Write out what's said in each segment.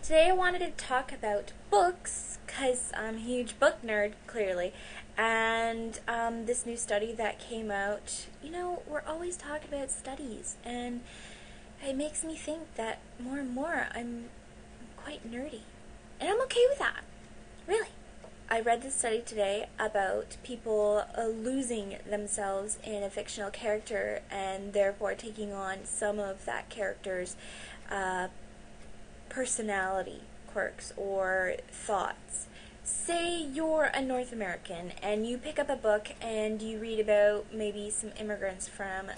Today I wanted to talk about books because I'm a huge book nerd, clearly, and this new study that came out. We're always talking about studies, and it makes me think that more and more I'm quite nerdy, and I'm okay with that, really. I read this study today about people losing themselves in a fictional character and therefore taking on some of that character's personality quirks or thoughts. Say you're a North American and you pick up a book and you read about maybe some immigrants from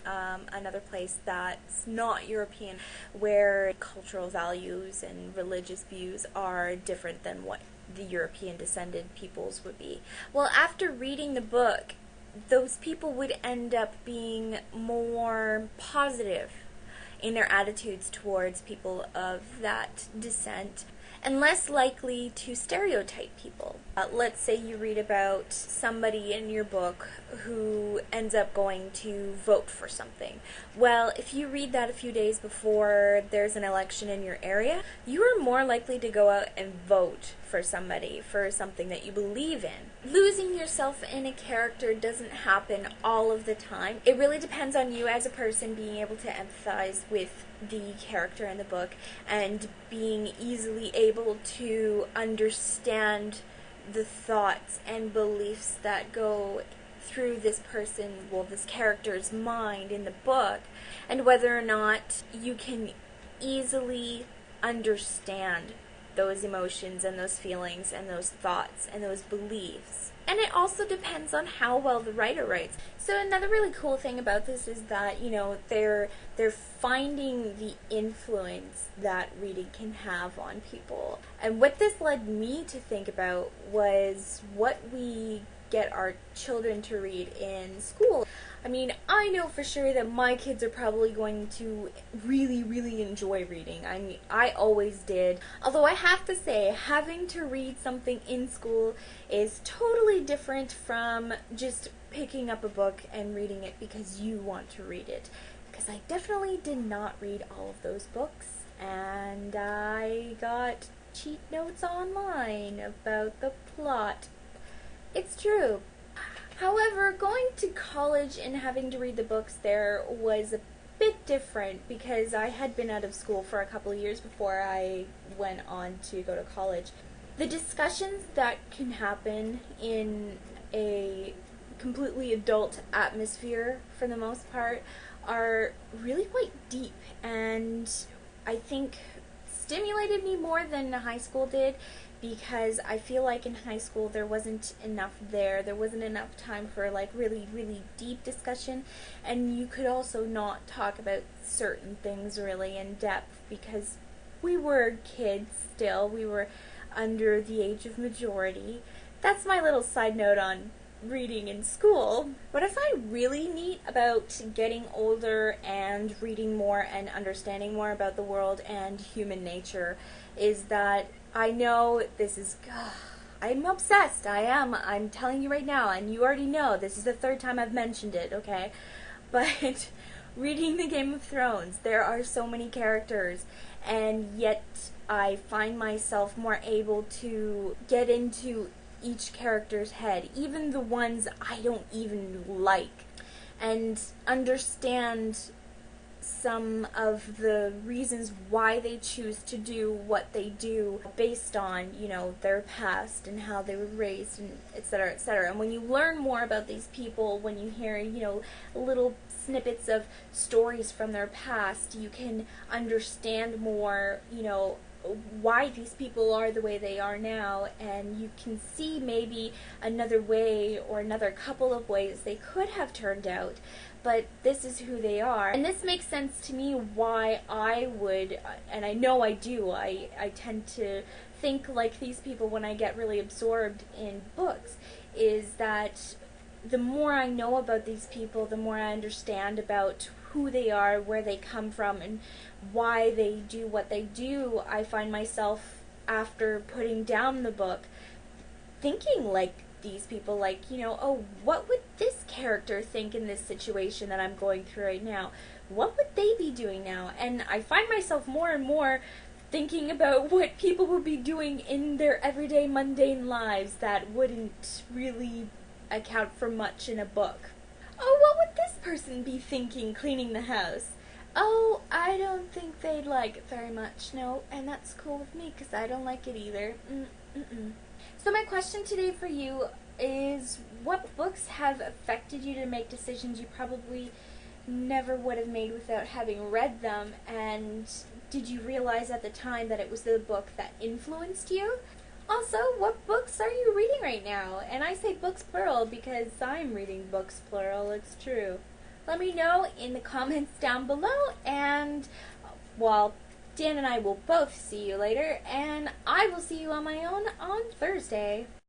another place that's not European, where cultural values and religious views are different than what the European descended peoples would be. Well, after reading the book, those people would end up being more positive in their attitudes towards people of that descent, and less likely to stereotype people. Let's say you read about somebody in your book who ends up going to vote for something. Well, if you read that a few days before there's an election in your area, you are more likely to go out and vote for somebody, for something that you believe in. Losing yourself in a character doesn't happen all of the time. It really depends on you as a person being able to empathize with the character in the book and being easily able to understand the thoughts and beliefs that go through this character's mind in the book, and whether or not you can easily understand those emotions and those feelings and those thoughts and those beliefs. And it also depends on how well the writer writes. So another really cool thing about this is that, they're finding the influence that reading can have on people. And what this led me to think about was what we get our children to read in school. I know for sure that my kids are probably going to really, really enjoy reading. I always did. Although I have to say, having to read something in school is totally different from just picking up a book and reading it because you want to read it. Because I definitely did not read all of those books, and I got cheat notes online about the plot. It's true. However, going to college and having to read the books there was a bit different because I had been out of school for a couple of years before I went on to go to college. The discussions that can happen in a completely adult atmosphere, for the most part, are really quite deep, and I think stimulated me more than high school did, because I feel like in high school there wasn't enough there. There wasn't enough time for really, really deep discussion, and you could also not talk about certain things really in depth because we were kids still. We were under the age of majority. That's my little side note on reading in school. What I find really neat about getting older and reading more and understanding more about the world and human nature is that I know this is... I'm obsessed. I am. I'm telling you right now, and you already know. This is the third time I've mentioned it, okay? But reading the Game of Thrones, there are so many characters, and yet I find myself more able to get into each character's head, even the ones I don't even like, and understand some of the reasons why they choose to do what they do based on, their past and how they were raised, and etc., etc. And when you learn more about these people, when you hear, little snippets of stories from their past, you can understand more, why these people are the way they are now, and you can see maybe another way or another couple of ways they could have turned out, but this is who they are. And this makes sense to me why I would, and I know I do, I tend to think like these people when I get really absorbed in books, is that the more I know about these people, the more I understand about who they are, where they come from, and why they do what they do. I find myself, after putting down the book, thinking like these people, oh, what would this character think in this situation that I'm going through right now? What would they be doing now? And I find myself more and more thinking about what people would be doing in their everyday mundane lives that wouldn't really account for much in a book. Oh, what would this person be thinking cleaning the house? Oh, I don't think they'd like it very much, no, and that's cool with me because I don't like it either. Mm-mm. So my question today for you is, what books have affected you to make decisions you probably never would have made without having read them, and did you realize at the time that it was the book that influenced you? Also, what books are you reading right now? And I say books plural because I'm reading books plural, it's true. Let me know in the comments down below, and, well, Dan and I will both see you later, and I will see you on my own on Thursday.